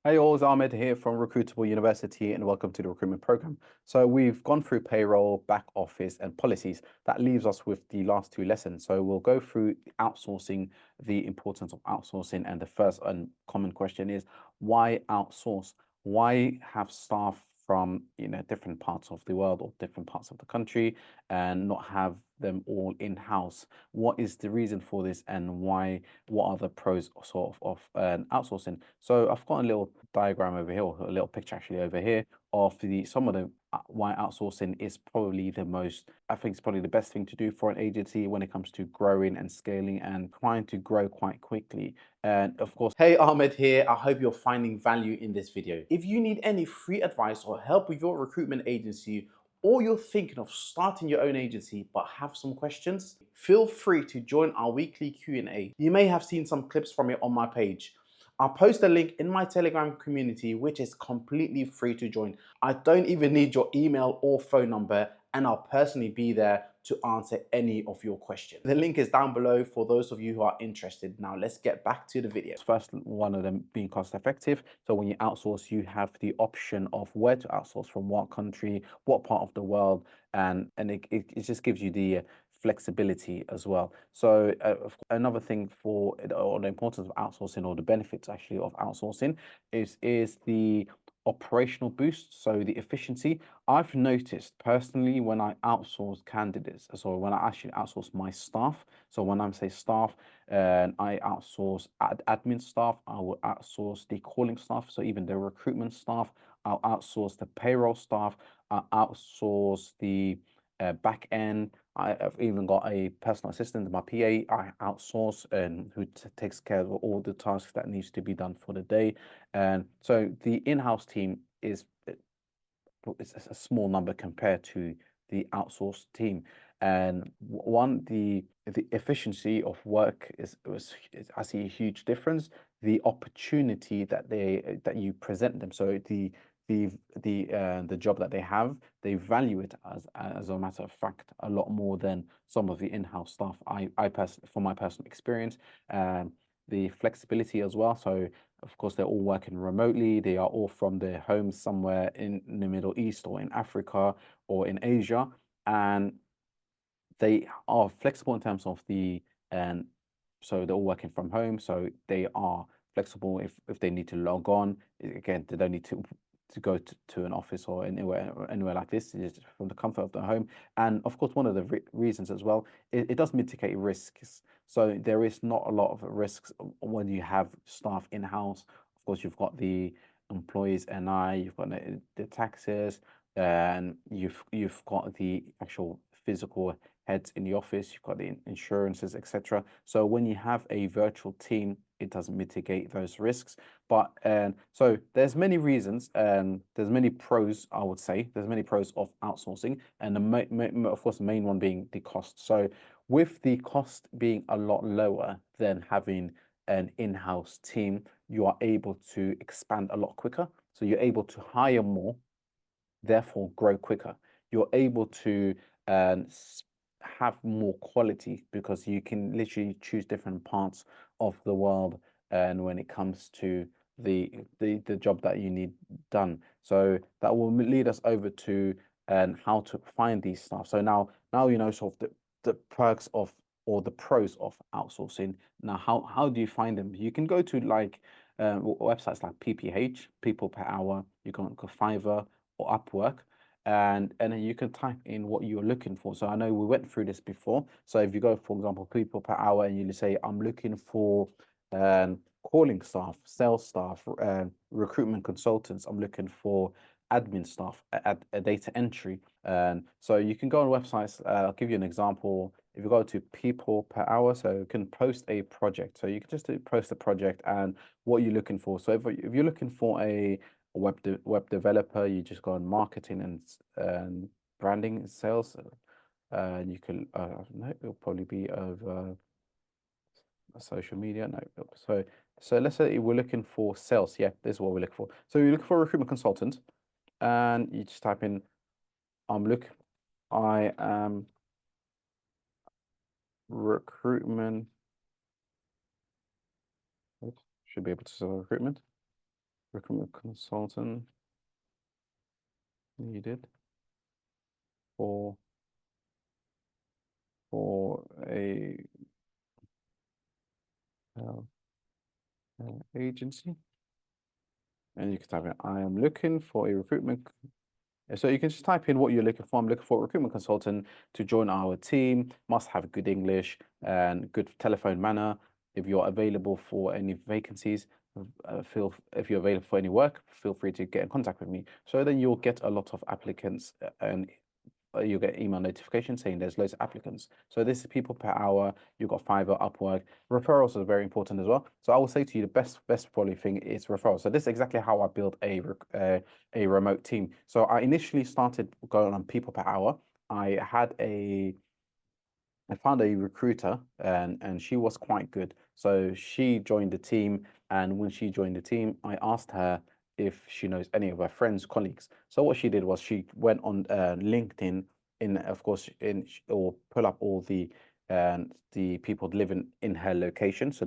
Hey all, it's Ahmed here from Recruitable University and welcome to the recruitment program. So we've gone through payroll, back office and policies. That leaves us with the last two lessons. So we'll go through outsourcing, the importance of outsourcing, and the first and common question is why outsource? Why have staff from different parts of the world or different parts of the country and not have them all in-house? What is the reason for this and why? What are the pros of outsourcing? So I've got a little diagram over here, or a little picture actually over here of the some of the why outsourcing is probably the most, I think it's probably the best thing to do for an agency when it comes to growing and scaling and trying to grow quite quickly. And of course, hey, Ahmed here. I hope you're finding value in this video. If you need any free advice or help with your recruitment agency, or you're thinking of starting your own agency but have some questions, feel free to join our weekly Q&A. You may have seen some clips from it on my page. I'll post a link in my Telegram community, which is completely free to join. I don't even need your email or phone number, and I'll personally be there to answer any of your questions. The link is down below for those of you who are interested. Now let's get back to the video. First, one of them being cost effective. So when you outsource, you have the option of where to outsource, from what country, what part of the world, and it just gives you the flexibility as well. So another thing for or the importance of outsourcing, or the benefits actually of outsourcing, is the operational boost, so the efficiency. I've noticed personally when I outsource candidates, so when I actually outsource my staff, so when I say staff, I outsource admin staff, I will outsource the calling staff, so even the recruitment staff, I'll outsource the payroll staff, I'll outsource the back end. I've even got a personal assistant, my PA, I outsource, and who takes care of all the tasks that needs to be done for the day. And so the in-house team is it's a small number compared to the outsourced team. And the efficiency of work is I see a huge difference. The opportunity that you present them, so the job that they have, they value it as a matter of fact a lot more than some of the in-house staff. I personally, from my personal experience, the flexibility as well. So of course, they're all working remotely. They are all from their homes somewhere in the Middle East or in Africa or in Asia, and they are flexible in terms of and so they're all working from home. So they are flexible if they need to log on. Again, they don't need to go to an office or anywhere like this. It's just from the comfort of their home. And of course, one of the reasons as well, it does mitigate risks. So there is not a lot of risks when you have staff in-house. Of course, you've got the employees NI, you've got the taxes, and you've got the actual physical heads in the office, you've got the insurances, etc. So when you have a virtual team, it doesn't mitigate those risks. But so there's many reasons, and there's many pros, I would say. There's many pros of outsourcing, and of course, the main one being the cost. So with the cost being a lot lower than having an in-house team, you are able to expand a lot quicker. So you're able to hire more, therefore grow quicker. You're able to um, have more quality because you can literally choose different parts of the world, and when it comes to the job that you need done. So that will lead us over to how to find these stuff. So now you know sort of the perks of, or the pros of outsourcing. Now how do you find them? You can go to like websites like PPH, People Per Hour. You can go Fiverr or Upwork, and then you can type in what you're looking for. So I know we went through this before. So if you go, for example, People Per Hour, and you say, I'm looking for calling staff, sales staff, recruitment consultants, I'm looking for admin staff, data entry. And so you can go on websites. I'll give you an example. If you go to People Per Hour, so you can post a project. So you can just post a project and what you're looking for. So if you're looking for a web developer, you just go on marketing and branding and sales. You can no, it'll probably be over social media. No, so let's say we're looking for sales. Yeah, this is what we're looking for. So you look for a recruitment consultant, and you just type in, I am recruitment. Oops, should be able to spell recruitment. recruitment consultant needed for a uh, agency. And you can type in, I am looking for a recruitment. So you can just type in what you're looking for. I'm looking for a recruitment consultant to join our team, must have good English and good telephone manner. If you're available for any vacancies, if you're available for any work, feel free to get in contact with me. So then you'll get a lot of applicants and you'll get email notification saying there's loads of applicants. So this is people per hour. You've got Fiverr, Upwork. Referrals are very important as well. So I will say to you, the best probably thing is referrals. So this is exactly how I built a remote team. So I initially started going on people per hour. I found a recruiter and she was quite good. So she joined the team, and when she joined the team, I asked her if she knows any of her friends, colleagues. So what she did was she went on LinkedIn, in of course or pull up all the people living in her location. So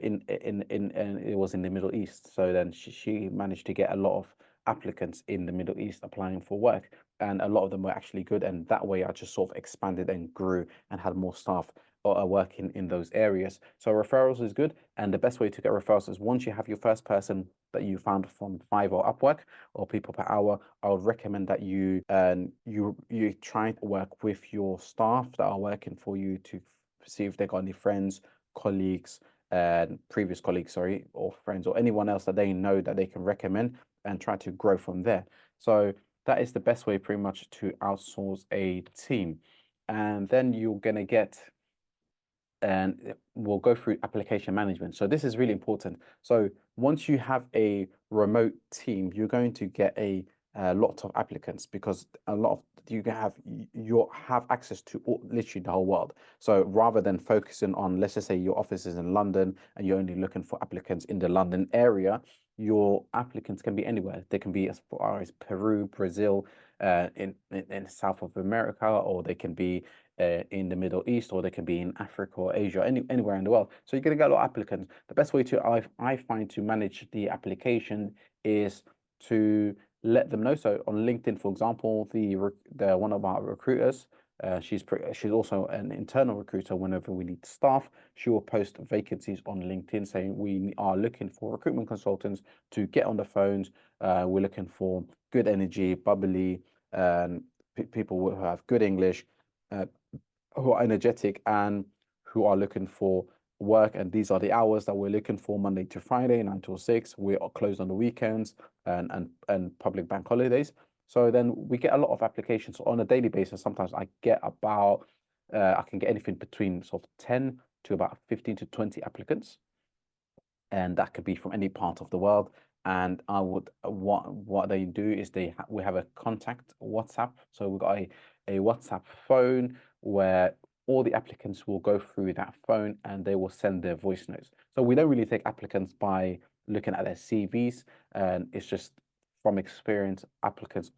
and it was in the Middle East. So then she managed to get a lot of applicants in the Middle East applying for work, and a lot of them were actually good. And that way, I just sort of expanded and grew and had more staff working in those areas. So referrals is good, and the best way to get referrals is once you have your first person that you found from Fiverr or Upwork or People Per Hour. I would recommend that you try to work with your staff that are working for you to see if they got any friends, colleagues, and previous colleagues, sorry, or friends, or anyone else that they know that they can recommend, and try to grow from there. So that is the best way pretty much to outsource a team. And then you're going to get, and we'll go through application management. So this is really important. So once you have a remote team, you're going to get a lot of applicants, because a lot of you have access to literally the whole world. So rather than focusing on, let's just say your office is in London and you're only looking for applicants in the London area, your applicants can be anywhere. They can be as far as Peru, Brazil, in South of America, or they can be in the Middle East, or they can be in Africa or Asia, anywhere in the world. So you're going to get a lot of applicants. The best way I find to manage the application is to let them know. So on LinkedIn, for example, the one of our recruiters, she's also an internal recruiter. Whenever we need staff, she will post vacancies on LinkedIn saying we are looking for recruitment consultants to get on the phones. We're looking for good energy, bubbly, people who have good English, uh, who are energetic and who are looking for work. And these are the hours that we're looking for: Monday to Friday, 9 to 6. We are closed on the weekends and public bank holidays. So then we get a lot of applications on a daily basis. Sometimes I get I can get anything between sort of 10 to about 15 to 20 applicants, and that could be from any part of the world. And I would what they do is we have a contact WhatsApp. So we've got a WhatsApp phone where all the applicants will go through that phone and they will send their voice notes. So we don't really take applicants by looking at their CVs, and it's just from experience, applicants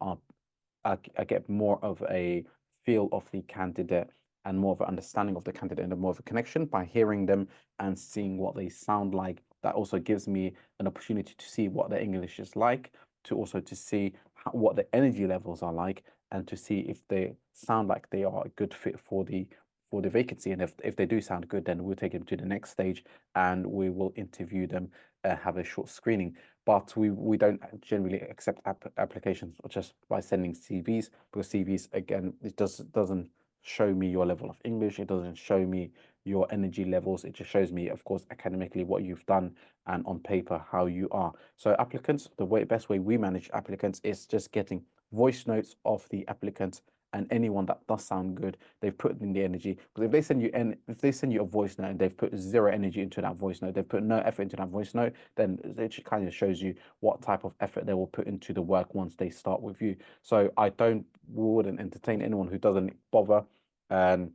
I get more of a feel of the candidate and more of an understanding of the candidate and more of a connection by hearing them and seeing what they sound like. That also gives me an opportunity to see what their English is like, to also to see what the energy levels are like, and to see if they sound like they are a good fit for the vacancy. And if they do sound good, then we'll take them to the next stage and we will interview them, have a short screening. But we don't generally accept applications just by sending CVs, because CVs, again, it doesn't show me your level of English. It doesn't show me your energy levels. It just shows me, of course, academically what you've done, and on paper how you are. So applicants, best way we manage applicants is just getting voice notes of the applicants, and anyone that does sound good, they've put in the energy. Because if they send you a voice note and they've put zero energy into that voice note, they've put no effort into that voice note, then it kind of shows you what type of effort they will put into the work once they start with you. So wouldn't entertain anyone who doesn't bother and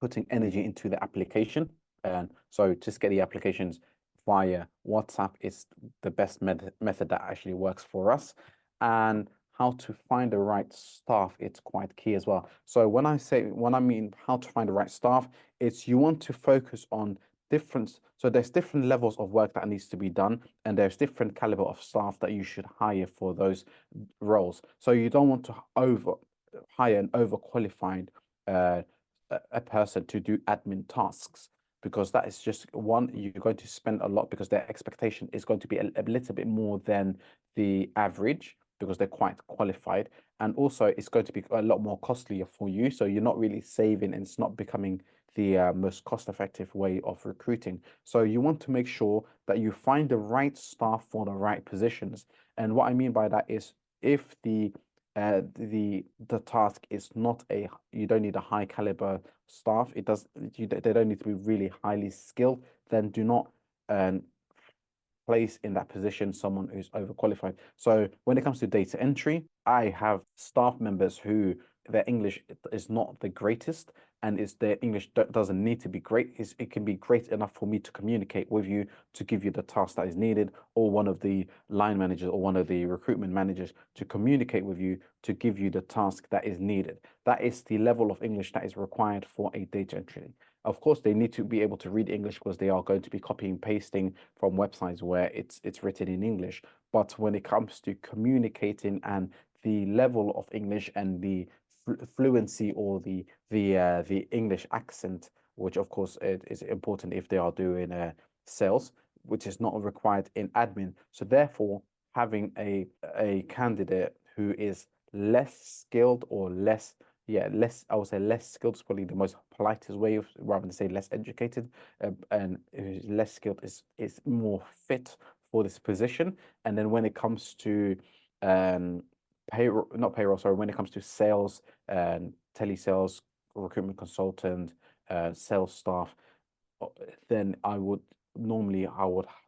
putting energy into the application. And so just get the applications via WhatsApp is the best method that actually works for us. And how to find the right staff, it's quite key as well. So when I mean how to find the right staff, it's you want to focus on different, so there's different levels of work that needs to be done, and there's different caliber of staff that you should hire for those roles. So you don't want to over hire an overqualified uh, a person to do admin tasks, because that is just one, you're going to spend a lot because their expectation is going to be a little bit more than the average because they're quite qualified, and also it's going to be a lot more costlier for you. So you're not really saving, and it's not becoming the most cost-effective way of recruiting. So you want to make sure that you find the right staff for the right positions. And what I mean by that is, if the task is not a, you don't need a high caliber staff, it does they don't need to be really highly skilled, then do not um, place in that position someone who's overqualified. So when it comes to data entry, I have staff members who their English is not the greatest, and is their English doesn't need to be great. It can be great enough for me to communicate with you, to give you the task that is needed, or one of the line managers or one of the recruitment managers to communicate with you to give you the task that is needed. That is the level of English that is required for a data entry. Of course, they need to be able to read English because they are going to be copying, pasting from websites where it's written in English. But when it comes to communicating and the level of English and the fluency, or the English accent, which of course it is important if they are doing sales, which is not required in admin. So therefore, having a candidate who is less skilled, or less, yeah, less, I would say less skilled is probably the most politest way of, rather than say less educated, and who's less skilled is more fit for this position. And then when it comes to um payroll, not payroll, sorry, when it comes to sales and telesales, recruitment consultant, sales staff, then I would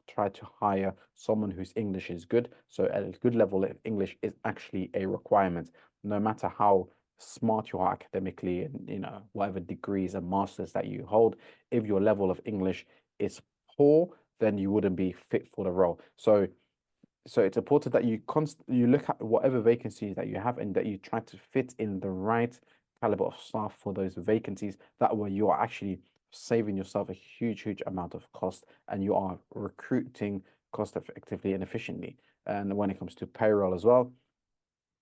try to hire someone whose English is good. So a good level of English is actually a requirement, no matter how smart you are academically, and whatever degrees and masters that you hold. If your level of English is poor, then you wouldn't be fit for the role. So it's important that you look at whatever vacancies that you have, and that you try to fit in the right caliber of staff for those vacancies. That way you are actually saving yourself a huge amount of cost, and you are recruiting cost effectively and efficiently. And when it comes to payroll as well,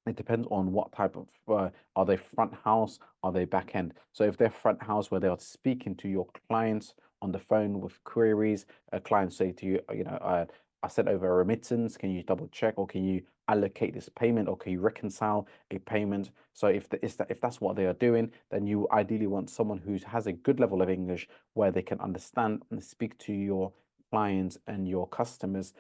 it depends on what type of are they front house, are they back end. So if they're front house, where they are speaking to your clients on the phone with queries, clients say to you, I sent over a remittance, can you double check, or can you allocate this payment, or can you reconcile a payment? So if that's what they are doing, then you ideally want someone who has a good level of English, where they can understand and speak to your clients and your customers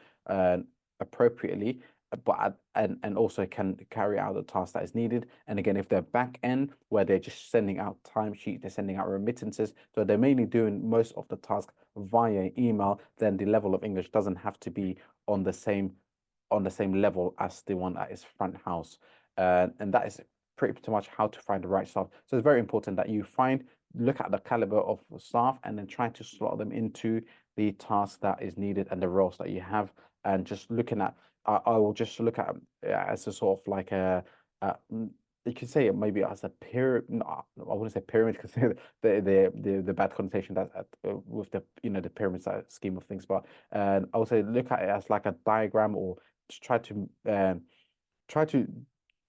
appropriately, but and also can carry out the task that is needed. And again, if they're back end, where they're just sending out timesheets, they're sending out remittances, so they're mainly doing most of the task via email, then the level of English doesn't have to be on the same level as the one that is front house. And that is pretty much how to find the right staff. So it's very important that you look at the caliber of staff, and then try to slot them into the task that is needed and the roles that you have. And just looking at, I will just look at as a sort of like you could say it maybe as a pyramid. No, I wouldn't say pyramid, because the bad connotation that with the the pyramid scheme of things. But I would say look at it as like a diagram, or just try to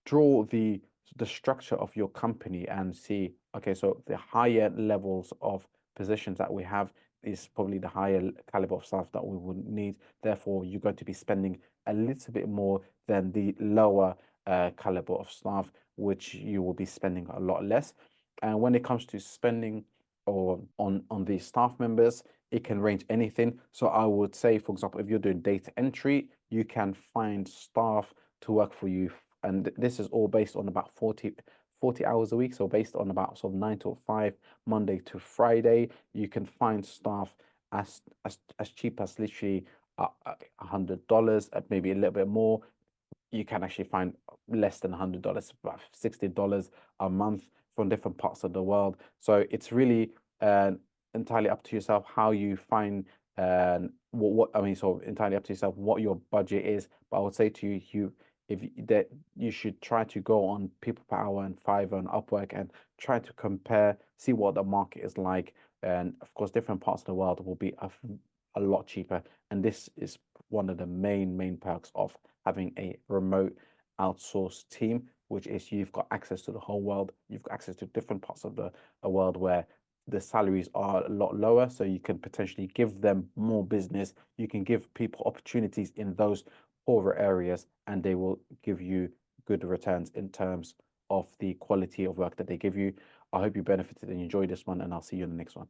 draw the structure of your company, and see, okay, so the higher levels of positions that we have is probably the higher caliber of staff that we would need. Therefore, you're going to be spending a little bit more than the lower caliber of staff, which you will be spending a lot less. And when it comes to spending or on the staff members, it can range anything. So I would say, for example, if you're doing data entry, you can find staff to work for you, and this is all based on about 40 hours a week. So based on about sort of 9 to 5, Monday to Friday, you can find staff as cheap as literally $100, maybe a little bit more. You can actually find less than $100, about $60 a month, from different parts of the world. So it's really entirely up to yourself how you find what I mean, so entirely up to yourself what your budget is. But I would say to you, that you should try to go on PeoplePerHour and Fiverr and Upwork, and try to compare, see what the market is like, And of course, different parts of the world will be a lot cheaper. And this is one of the main perks of having a remote outsourced team, which is you've got access to the whole world. You've got access to different parts of the world where the salaries are a lot lower, so you can potentially give them more business. You can give people opportunities in those poorer areas, and they will give you good returns in terms of the quality of work that they give you. I hope you benefited and enjoyed this one, and I'll see you in the next one.